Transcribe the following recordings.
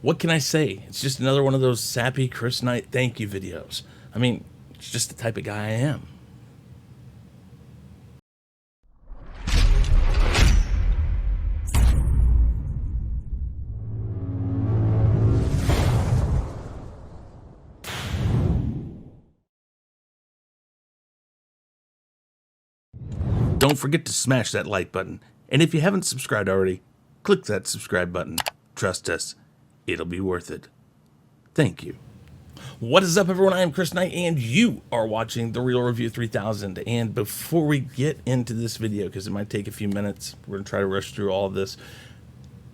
what can I say? It's just another one of those sappy Chris Knight thank you videos. I mean, it's just the type of guy I am. Don't forget to smash that like button. And if you haven't subscribed already, click that subscribe button. Trust us, it'll be worth it. Thank you. What is up, everyone? I am Chris Knight, and you are watching The Real Review 3000. And before we get into this video, because it might take a few minutes, we're going to try to rush through all of this,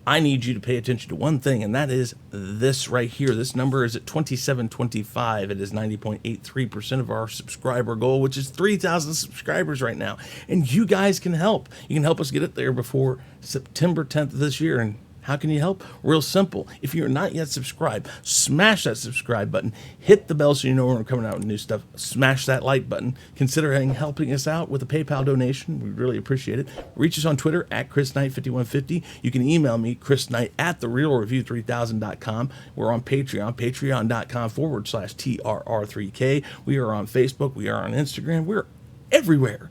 I need you to pay attention to one thing, and that is this right here. This number is at 2725. It is 90.83% of our subscriber goal, which is 3,000 subscribers right now. And you guys can help. You can help us get it there before September 10th of this year. And how can you help? Real simple. If you're not yet subscribed, smash that subscribe button. Hit the bell so you know when we're coming out with new stuff. Smash that like button. Consider helping us out with a PayPal donation. We really appreciate it. Reach us on Twitter at ChrisKnight5150. You can email me, ChrisKnight at TheRealReview3000.com. We're on Patreon, patreon.com/TRR3K. We are on Facebook. We are on Instagram. We're everywhere.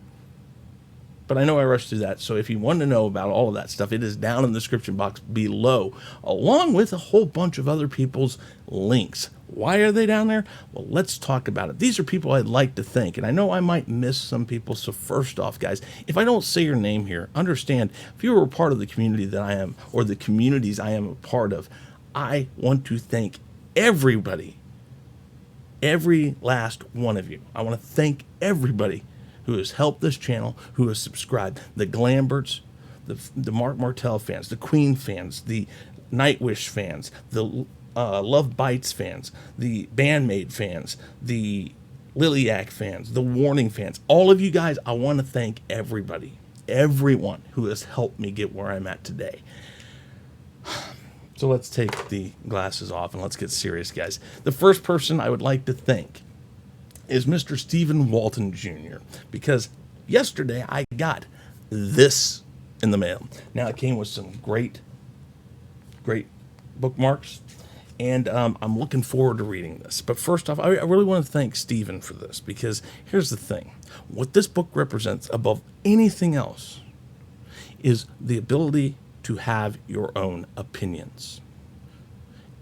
But I know I rushed through that, so if you want to know about all of that stuff, it is down in the description box below, along with a whole bunch of other people's links. Why are they down there? Well, let's talk about it. These are people I'd like to thank, and I know I might miss some people, so first off, guys, if I don't say your name here, understand, if you were a part of the community that I am, or the communities I am a part of, I want to thank everybody, every last one of you. I want to thank everybody who has helped this channel, who has subscribed. The Glamberts, the Marc Martel fans, the Queen fans, the Nightwish fans, the LOVEBITES fans, the Band-Maid fans, the Liliac fans, the Warning fans. All of you guys, I want to thank everybody, everyone who has helped me get where I'm at today. So let's take the glasses off and let's get serious, guys. The first person I would like to thank is Mr. Stephen Walton Jr. because yesterday I got this in the mail. Now it came with some great bookmarks, and I'm looking forward to reading this. But first off, I really want to thank Stephen for this, because here's the thing. What this book represents above anything else is the ability to have your own opinions.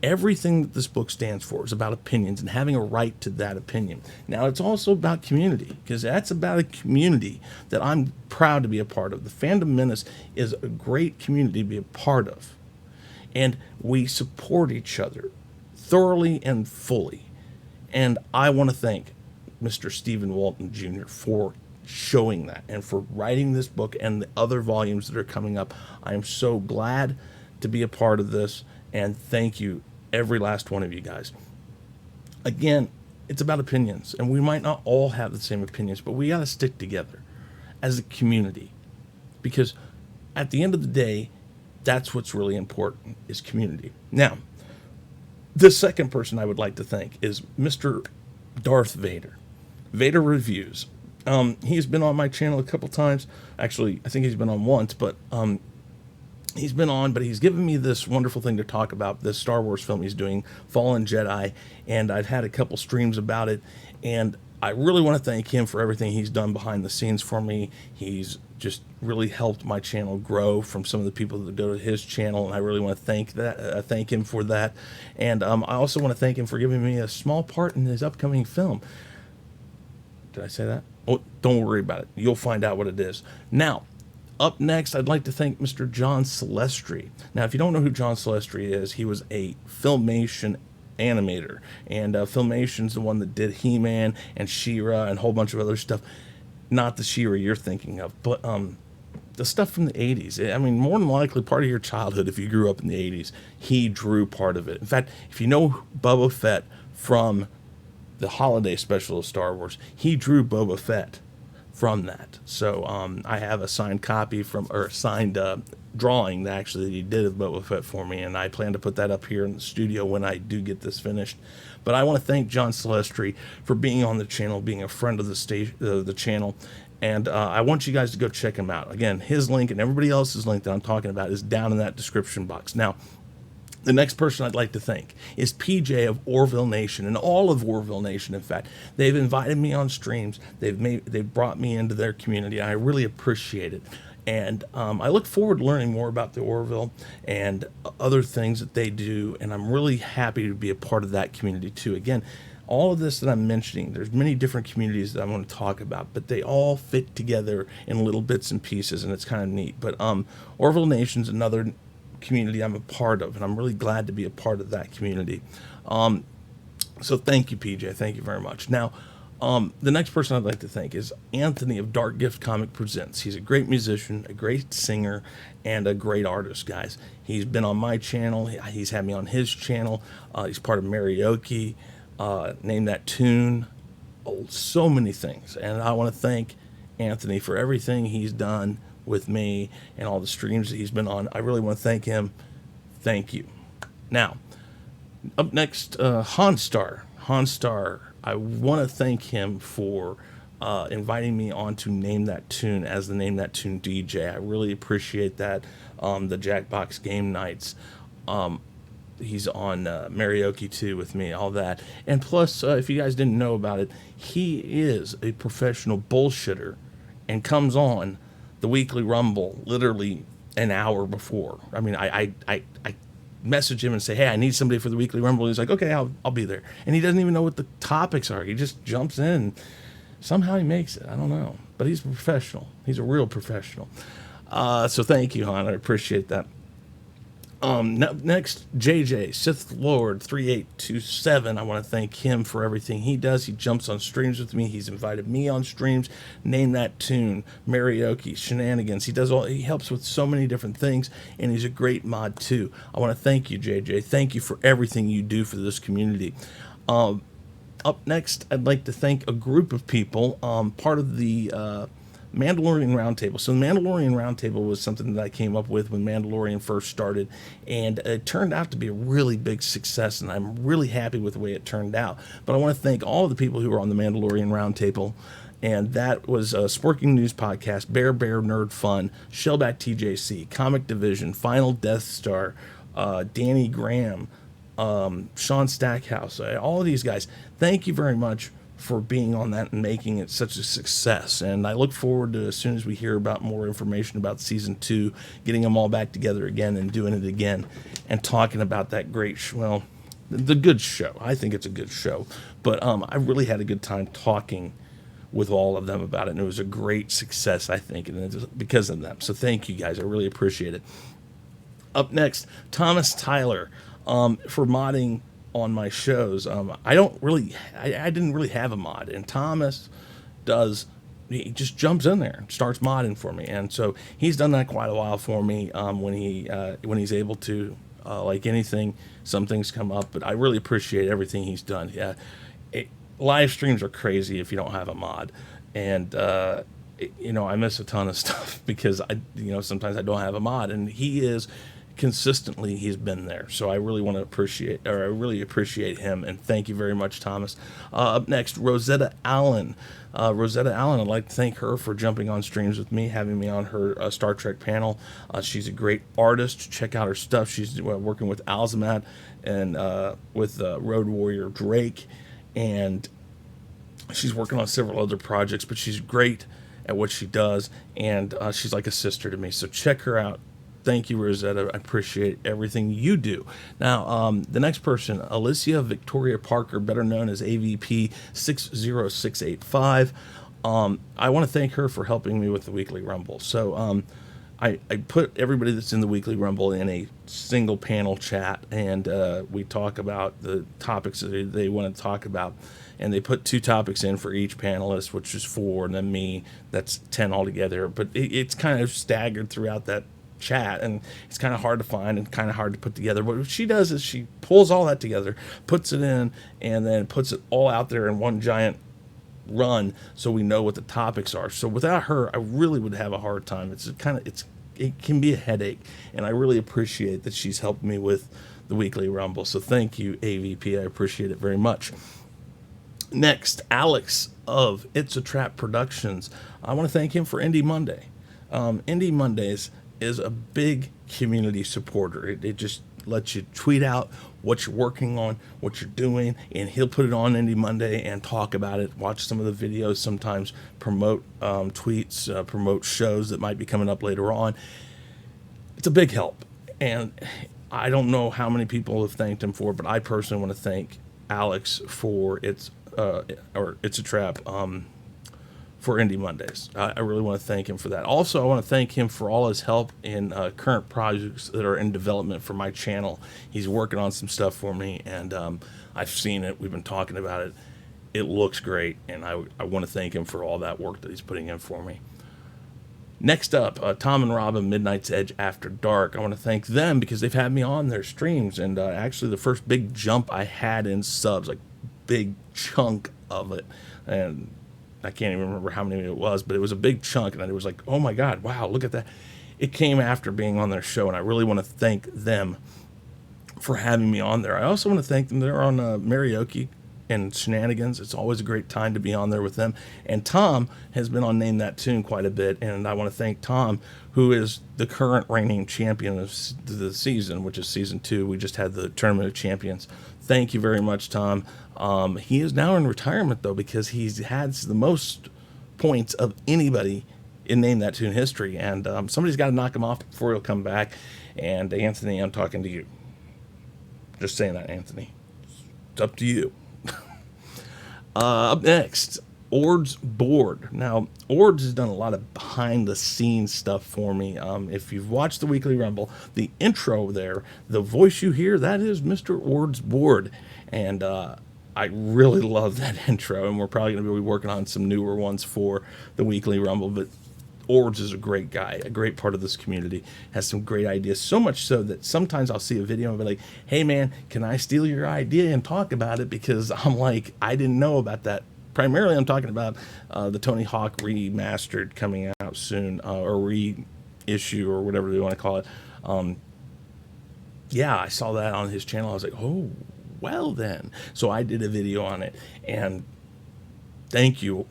Everything that this book stands for is about opinions and having a right to that opinion. Now, it's also about community, because that's about a community that I'm proud to be a part of. The Fandom Menace is a great community to be a part of, and we support each other thoroughly and fully. And I want to thank Mr. Stephen Walton Jr. for showing that and for writing this book and the other volumes that are coming up. I am so glad to be a part of this, and thank you, every last one of you guys. Again, it's about opinions, and we might not all have the same opinions, but we got to stick together as a community, because at the end of the day, that's what's really important, is community. Now, the second person I would like to thank is Mr. Darth Vader. Vader Reviews. He's been on my channel a couple times. Actually, I think he's been on once, but he's been on, but he's given me this wonderful thing to talk about, this Star Wars film he's doing, Fallen Jedi, and I've had a couple streams about it, and I really want to thank him for everything he's done behind the scenes for me. He's just really helped my channel grow from some of the people that go to his channel, and I really want to thank him for that. And I also want to thank him for giving me a small part in his upcoming film. Did I say that? Oh, don't worry about it. You'll find out what it is. Now, up next, I'd like to thank Mr. John Celestri. Now, if you don't know who John Celestri is, he was a Filmation animator, and Filmation's the one that did He-Man and She-Ra and a whole bunch of other stuff. Not the She-Ra you're thinking of, but the stuff from the 80s. I mean, more than likely part of your childhood, if you grew up in the 80s, he drew part of it. In fact, if you know Boba Fett from the holiday special of Star Wars, he drew Boba Fett from that. So I have a signed copy signed drawing that he did of Boba Fett for me, and I plan to put that up here in the studio when I do get this finished. But I want to thank John Celestri for being on the channel, being a friend of the channel, and I want you guys to go check him out. Again, his link and everybody else's link that I'm talking about is down in that description box. Now, The next person I'd like to thank is PJ of Orville Nation, and all of Orville Nation. In fact, they've invited me on streams. They've brought me into their community. I really appreciate it, and I look forward to learning more about the Orville and other things that they do. And I'm really happy to be a part of that community too. Again, all of this that I'm mentioning, there's many different communities that I want to talk about, but they all fit together in little bits and pieces, and it's kind of neat. But Orville Nation's another community I'm a part of, and I'm really glad to be a part of that community. So thank you, PJ. Thank you very much. Now, the next person I'd like to thank is Anthony of Dark Gift Comic Presents. He's a great musician, a great singer, and a great artist, guys. He's been on my channel. He's had me on his channel. He's part of Marioki, Name That Tune, so many things. And I want to thank Anthony for everything he's done with me and all the streams that he's been on. I really want to thank him. Thank you. Now, up next, HanStar. HanStar, I want to thank him for inviting me on to Name That Tune as the Name That Tune DJ. I really appreciate that. The Jackbox game nights. He's on Marioki too with me, all that. And plus, if you guys didn't know about it, he is a professional bullshitter and comes on the Weekly Rumble literally an hour before. I mean, I message him and say, hey, I need somebody for the Weekly Rumble. He's like, okay, I'll be there. And he doesn't even know what the topics are. He just jumps in and somehow he makes it. I don't know. But he's a professional. He's a real professional. So thank you, Han. I appreciate that. Next, JJ, Sith Lord 3827. I want to thank him for everything he does. He jumps on streams with me. He's invited me on streams. Name That Tune, Marioki, Shenanigans. He helps with so many different things, and he's a great mod too. I want to thank you, JJ. Thank you for everything you do for this community. Up next, I'd like to thank a group of people, part of the Mandalorian Roundtable. So the Mandalorian Roundtable was something that I came up with when Mandalorian first started, and it turned out to be a really big success, and I'm really happy with the way it turned out. But I want to thank all of the people who were on the Mandalorian Roundtable, and that was Sporking News Podcast, Bear Nerd Fun, Shellback TJC, Comic Division, Final Death Star, Danny Graham, Shaun Stackhouse, all of these guys. Thank you very much for being on that and making it such a success. And I look forward to, as soon as we hear about more information about season 2, getting them all back together again and doing it again and talking about that great the good show. I think it's a good show, but I really had a good time talking with all of them about it, and it was a great success, I think, and it's because of them. So thank you guys. I really appreciate it. Up next, Thomas Tyler, for modding on my shows. I didn't really have a mod, and Thomas he just jumps in there and starts modding for me, and so he's done that quite a while for me when he's able to. Like anything, some things come up, but I really appreciate everything he's done. Yeah, live streams are crazy if you don't have a mod, and I miss a ton of stuff because sometimes I don't have a mod, and he's been there. So I really appreciate him, and thank you very much, Thomas. Up next, Rosetta Allen. Rosetta Allen, I'd like to thank her for jumping on streams with me, having me on her Star Trek panel. She's a great artist. Check out her stuff. She's working with Alzamat and with Road Warrior Drake, and she's working on several other projects, but she's great at what she does, and she's like a sister to me. So check her out. Thank you, Rosetta. I appreciate everything you do. Now, the next person, Alysia Victoria Parker, better known as AVP 60685. I want to thank her for helping me with the Weekly Rumble. So I put everybody that's in the Weekly Rumble in a single panel chat, and we talk about the topics that they want to talk about. And they put 2 topics in for each panelist, which is 4, and then me. That's 10 altogether. But it's kind of staggered throughout that chat, and it's kind of hard to find and kind of hard to put together. But what she does is she pulls all that together, puts it in, and then puts it all out there in one giant run, so we know what the topics are. So without her, I really would have a hard time. It can be a headache, and I really appreciate that she's helped me with the Weekly Rumble. So thank you, AVP. I appreciate it very much. Next, Alex of It's a Trap Productions. I want to thank him for Indie Monday. Indie Mondays is a big community supporter. It just lets you tweet out what you're working on, what you're doing, and he'll put it on Indie Monday and talk about it, watch some of the videos, sometimes promote tweets, promote shows that might be coming up later on. It's a big help, and I don't know how many people have thanked him for it, but I personally want to thank Alex for It's a Trap for Indie Mondays. I really want to thank him for that. Also, I want to thank him for all his help in current projects that are in development for my channel. He's working on some stuff for me, and I've seen it. We've been talking about it. It looks great, and I want to thank him for all that work that he's putting in for me. Next up, Tom and Robb and Midnight's Edge After Dark. I want to thank them because they've had me on their streams, and actually the first big jump I had in subs, like big chunk of it, and I can't even remember how many it was, but it was a big chunk, and it was like, oh my God, wow, look at that. It came after being on their show, and I really want to thank them for having me on there. I also want to thank them. They're on Karaoke and Shenanigans. It's always a great time to be on there with them. And Tom has been on Name That Tune quite a bit, and I want to thank Tom, who is the current reigning champion of the season, which is season 2. We just had the Tournament of Champions. Thank you very much, Tom. He is now in retirement, though, because he's had the most points of anybody in Name That Tune history, and somebody's got to knock him off before he'll come back. And Anthony, I'm talking to you. Just saying that, Anthony. It's up to you. Up next, Ords Bored. Now, Ords has done a lot of behind-the-scenes stuff for me. If you've watched the Weekly Rumble, the intro there, the voice you hear, that is Mr. Ords Bored. And I really love that intro, and we're probably going to be working on some newer ones for the Weekly Rumble, but Ords is a great guy, a great part of this community, has some great ideas, so much so that sometimes I'll see a video and be like, hey man, can I steal your idea and talk about it? Because I'm like, I didn't know about that. Primarily I'm talking about the Tony Hawk remastered coming out soon, or reissue, or whatever they want to call it. Yeah, I saw that on his channel. I was like, oh, well then. So I did a video on it, and thank you,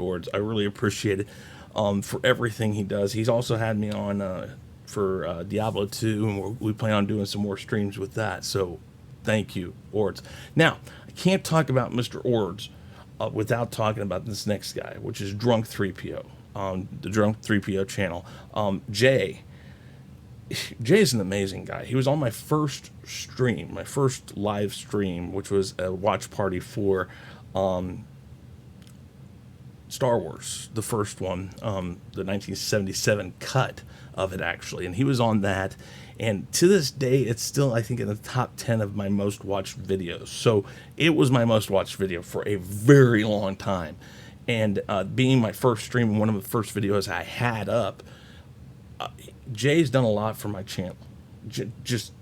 Ords. I really appreciate it. For everything he does. He's also had me on for Diablo 2, and we plan on doing some more streams with that. So thank you, Ords. Now, I can't talk about Mr. Ords without talking about this next guy, which is Drunk Threepio, the Drunk Threepio channel. Jay's an amazing guy. He was on my first stream, my first live stream, which was a watch party for Star Wars, the first one, the 1977 cut of it, actually. And he was on that. And to this day, it's still, I think, in the top 10 of my most watched videos. So it was my most watched video for a very long time. And being my first stream and one of the first videos I had up, Jay's done a lot for my channel. Just,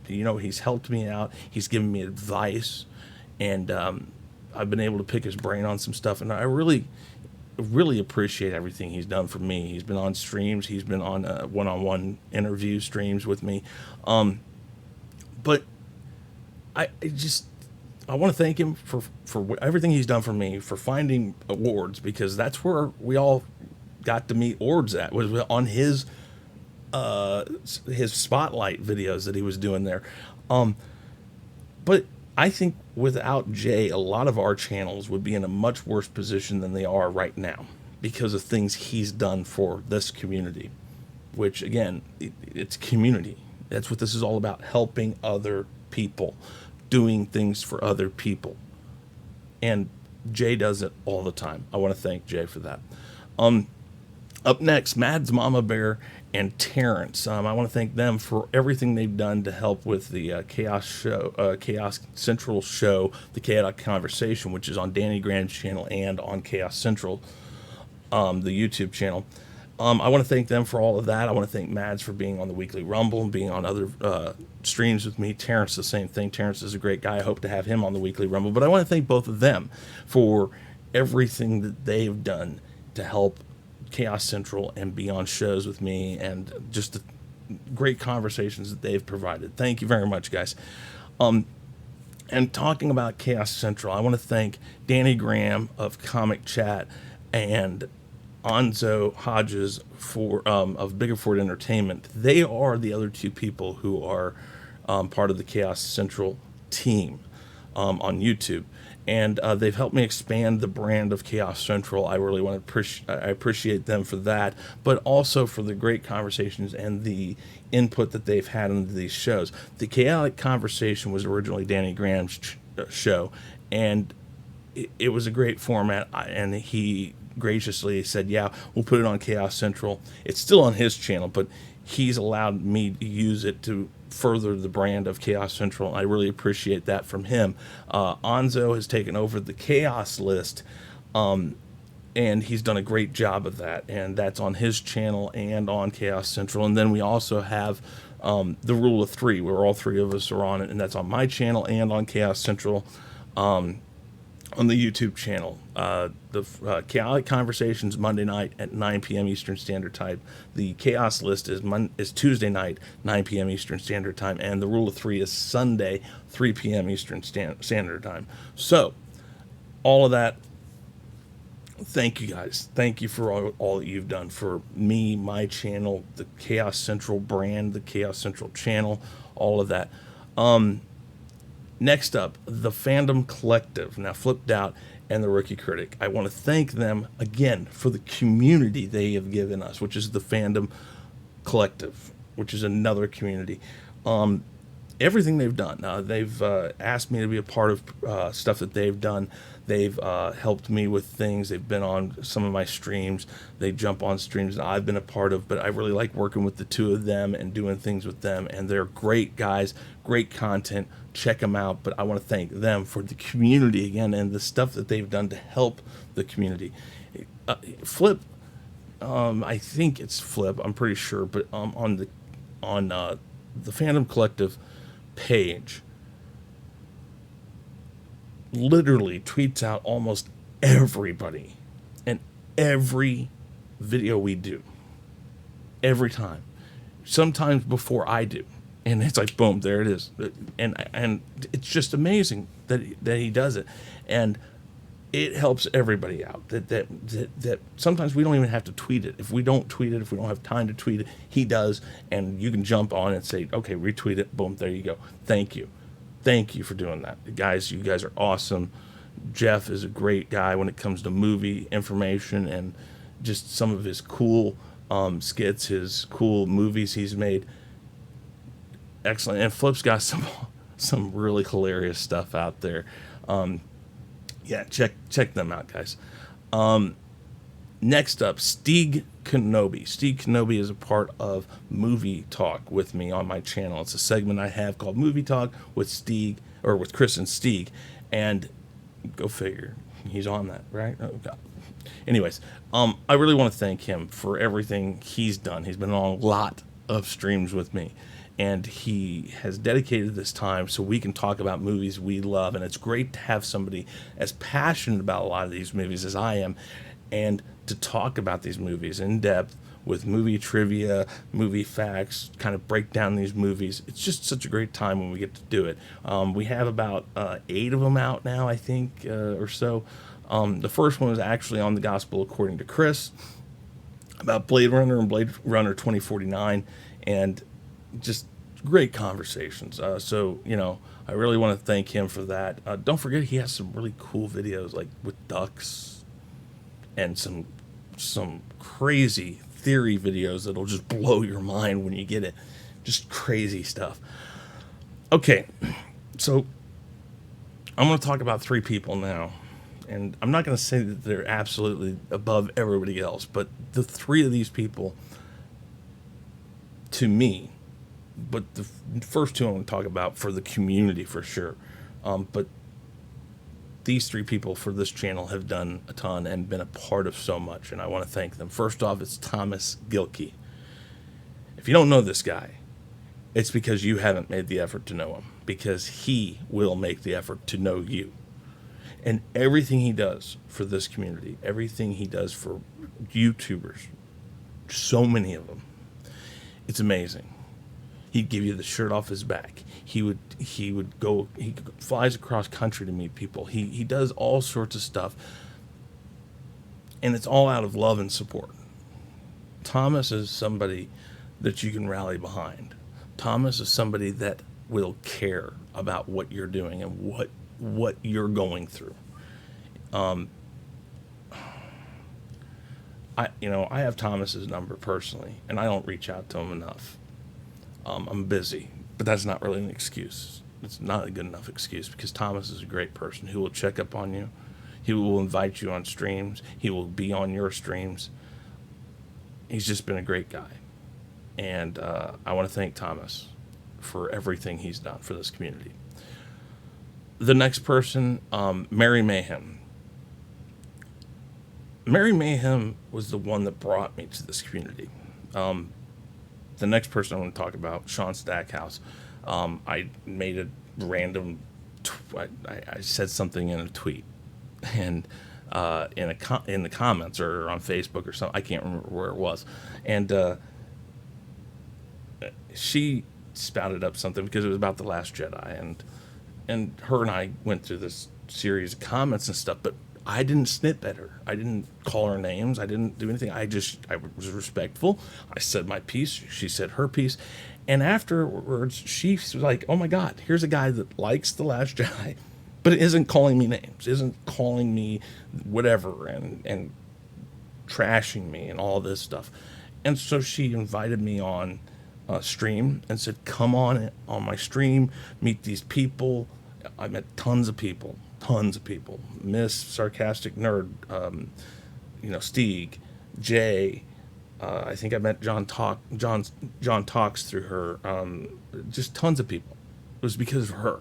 you know, he's helped me out. He's given me advice. And I've been able to pick his brain on some stuff. And I really appreciate everything he's done for me. He's been on streams. He's been on one-on-one interview streams with me. But I want to thank him for everything he's done for me, for finding awards, because that's where we all got to meet Ords at, was on his spotlight videos that he was doing there. But I think without Jay, a lot of our channels would be in a much worse position than they are right now because of things he's done for this community, which, again, it's community. That's what this is all about, helping other people, doing things for other people. And Jay does it all the time. I want to thank Jay for that. Up next, Mads MamaBear and Terrance. I want to thank them for everything they've done to help with the Chaos Central show, the Chaotic Conversation, which is on Danny Graham's channel and on Chaos Central, the YouTube channel. I want to thank them for all of that. I want to thank Mads for being on the Weekly Rumble and being on other streams with me. Terrance, the same thing. Terrance is a great guy. I hope to have him on the Weekly Rumble. But I want to thank both of them for everything that they've done to help Chaos Central and be on shows with me, and just the great conversations that they've provided. Thank you very much, guys. And talking about Chaos Central, I want to thank Danny Graham of Comic Chat and Onzo Hodges of Bigger Ford Entertainment. They are the other two people who are part of the Chaos Central team on YouTube. And they've helped me expand the brand of Chaos Central. I really want to I appreciate them for that, but also for the great conversations and the input that they've had into these shows. The Chaotic Conversation was originally Danny Graham's show, and it was a great format, and he graciously said, yeah, we'll put it on Chaos Central. It's still on his channel, but he's allowed me to use it to further the brand of Chaos Central. I really appreciate that from him. Onzo has taken over the Chaos list, and he's done a great job of that, and that's on his channel and on Chaos Central. And then we also have the Rule of Three, where all three of us are on it, and that's on my channel and on Chaos Central. On the YouTube channel. The Chaotic Conversations Monday night at 9 p.m. Eastern Standard Time. The Chaos List is Tuesday night, 9 p.m. Eastern Standard Time. And the Rule of Three is Sunday, 3 p.m. Eastern Standard Time. So, all of that, thank you guys. Thank you for all that you've done for me, my channel, the Chaos Central brand, the Chaos Central channel, all of that. Next up, the Fandom Collective, now Flipped Out, and the Rookie Critic. I want to thank them again for the community they have given us, which is the Fandom Collective, which is another community. Everything they've done. They've asked me to be a part of stuff that they've done. They've helped me with things. They've been on some of my streams. They jump on streams that I've been a part of, but I really like working with the two of them and doing things with them, and they're great guys, great content. Check them out, but I want to thank them for the community again and the stuff that they've done to help the community. Flip, I think it's Flip, I'm pretty sure, but on the Fandom Collective page, literally tweets out almost everybody and every video we do, every time, sometimes before I do. And it's like, boom, there it is. And it's just amazing that he does it. And it helps everybody out. That sometimes we don't even have to tweet it. If we don't tweet it, if we don't have time to tweet it, he does. And you can jump on and say, okay, retweet it. Boom, there you go. Thank you. Thank you for doing that. Guys, you guys are awesome. Jeff is a great guy when it comes to movie information and just some of his cool skits, his cool movies he's made. Excellent. And Flip's got some really hilarious stuff out there. Yeah, check them out, guys. Next up, Stieg Kenobi. Stieg Kenobi is a part of Movie Talk with me on my channel. It's a segment I have called Movie Talk with Stieg, or with Chris and Stieg. And go figure, he's on that, right? Oh, God. Anyways, I really want to thank him for everything he's done. He's been on a lot of streams with me, and he has dedicated this time so we can talk about movies we love. And it's great to have somebody as passionate about a lot of these movies as I am, and to talk about these movies in depth with movie trivia, movie facts, kind of break down these movies. It's just such a great time when we get to do it. We have about 8 of them out now, I think, or so. The first one was actually on The Gospel According to Chris, about Blade Runner and Blade Runner 2049, and just great conversations. So, you know, I really want to thank him for that. Don't forget, he has some really cool videos, like with ducks, and some crazy theory videos that'll just blow your mind when you get it. Just crazy stuff. Okay, so I'm going to talk about 3 people now. And I'm not going to say that they're absolutely above everybody else, but the 3 of these people, to me, but the first 2 I'm going to talk about for the community for sure. But these 3 people for this channel have done a ton and been a part of so much, and I want to thank them. First off, it's Thomas Gilkey. If you don't know this guy, it's because you haven't made the effort to know him, because he will make the effort to know you. And everything he does for this community, everything he does for YouTubers, so many of them, it's amazing. He'd give you the shirt off his back. He flies across country to meet people. He does all sorts of stuff. And it's all out of love and support. Thomas is somebody that you can rally behind. Thomas is somebody that will care about what you're doing and what you're going through. I have Thomas's number personally, and I don't reach out to him enough. I'm busy, but that's not really an excuse. It's not a good enough excuse, because Thomas is a great person who will check up on you. He will invite you on streams. He will be on your streams. He's just been a great guy. And I want to thank Thomas for everything he's done for this community. The next person, Mary Mayhem. Mary Mayhem was the one that brought me to this community. The next person I want to talk about, Shaun Stackhouse. I made a random, I said something in a tweet, and in the comments or on Facebook or something, I can't remember where it was, and she spouted up something because it was about The Last Jedi, and her and I went through this series of comments and stuff, but I didn't snip at her. I didn't call her names. I didn't do anything. I was respectful. I said my piece. She said her piece. And afterwards, she was like, oh my God, here's a guy that likes The Last Jedi, but isn't calling me names, isn't calling me whatever, and trashing me and all this stuff. And so she invited me on stream and said, come on my stream, meet these people. I met tons of people. Miss Sarcastic Nerd, Stieg, Jay. I think I met John Talks through her. Just tons of people. It was because of her,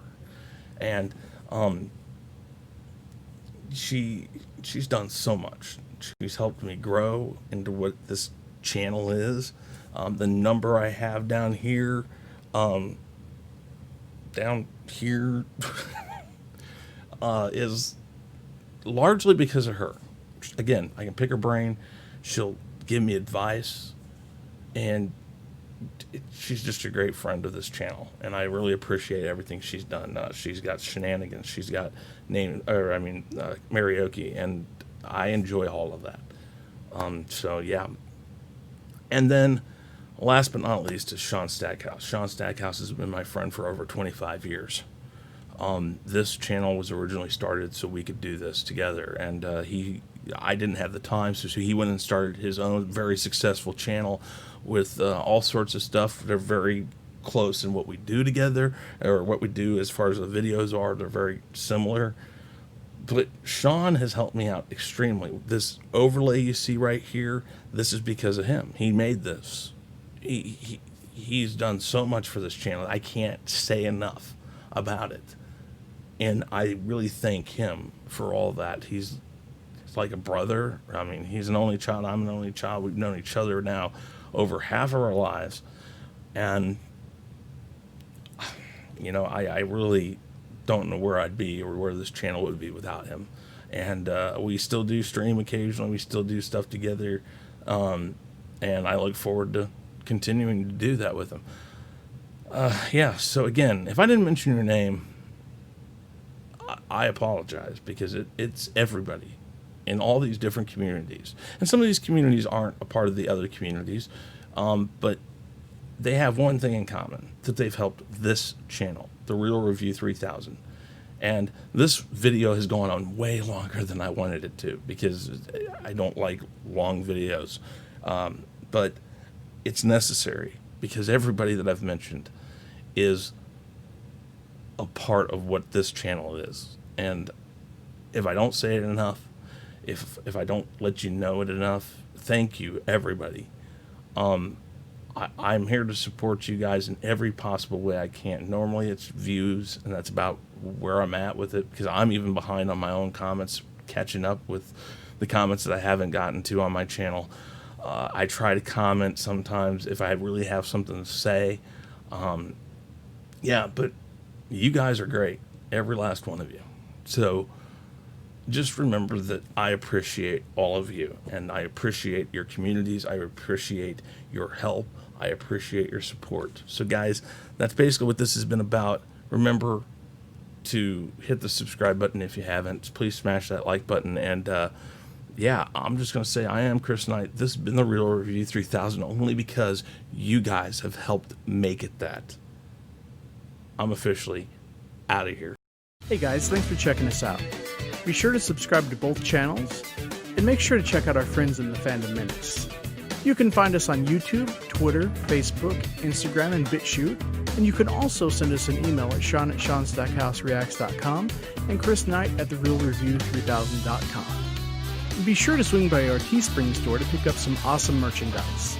and she's done so much. She's helped me grow into what this channel is. The number I have down here. Is largely because of her. Again, I can pick her brain. She'll give me advice, and she's just a great friend of this channel, and I really appreciate everything she's done. She's got shenanigans. She's got karaoke, and I enjoy all of that. So yeah. And then, last but not least, is Shaun Stackhouse. Shaun Stackhouse has been my friend for over 25 years. This channel was originally started so we could do this together, and I didn't have the time, so he went and started his own very successful channel with all sorts of stuff. They're very close in what we do together, or what we do as far as the videos are. They're very similar. But Shaun has helped me out extremely. This overlay you see right here, this is because of him. He made this. He's done so much for this channel. I can't say enough about it. And I really thank him for all that. He's like a brother. I mean, he's an only child. I'm an only child. We've known each other now over half of our lives. And, I really don't know where I'd be or where this channel would be without him. And we still do stream occasionally. We still do stuff together. And I look forward to continuing to do that with him. So again, if I didn't mention your name, I apologize, because it's everybody in all these different communities. And some of these communities aren't a part of the other communities, but they have one thing in common, that they've helped this channel, The Real Review 3000. And this video has gone on way longer than I wanted it to, because I don't like long videos. But it's necessary, because everybody that I've mentioned is a part of what this channel is. And if I don't say it enough, if I don't let you know it enough, thank you, everybody. I'm here to support you guys in every possible way I can. Normally it's views, and that's about where I'm at with it, because I'm even behind on my own comments, catching up with the comments that I haven't gotten to on my channel. I try to comment sometimes if I really have something to say. But you guys are great, every last one of you. So just remember that I appreciate all of you, and I appreciate your communities. I appreciate your help. I appreciate your support. So guys, that's basically what this has been about. Remember to hit the subscribe button if you haven't. Please smash that like button. And I'm just going to say I am Chris Knight. This has been The Real Review 3000, only because you guys have helped make it that. I'm officially out of here. Hey guys, thanks for checking us out. Be sure to subscribe to both channels, and make sure to check out our friends in the Fandom Menace. You can find us on YouTube, Twitter, Facebook, Instagram, and BitChute, and you can also send us an email at Shaun@ShawnStackhouseReacts.com and Chris Knight at TheRealReview3000.com. Be sure to swing by our Teespring store to pick up some awesome merchandise.